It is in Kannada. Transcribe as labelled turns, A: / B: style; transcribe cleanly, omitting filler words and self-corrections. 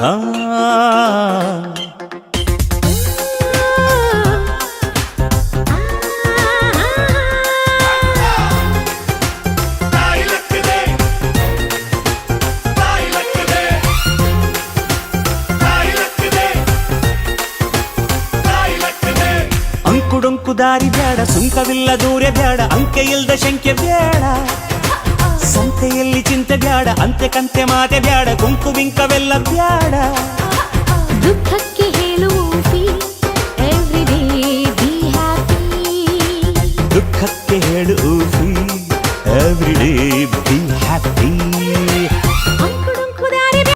A: ಆ ಅಂಕುಡೊಂಕು ದಾರಿ ಬ್ಯಾಡ, ಸುಂಕವಿಲ್ಲ ದೂರ ಬ್ಯಾಡ, ಅಂಕೆ ಇಲ್ದ ಶಂಕೆ ಬ್ಯಾಡ, ಸಂತೆಯಲ್ಲಿ ಚಿಂತೆ ಬ್ಯಾಡ, ಅಂತೆ ಕಂತೆ ಮಾತೆ ಬ್ಯಾಡ, ಗುಂಕು ಬಿಂಕವೆಲ್ಲ ಬ್ಯಾಡ.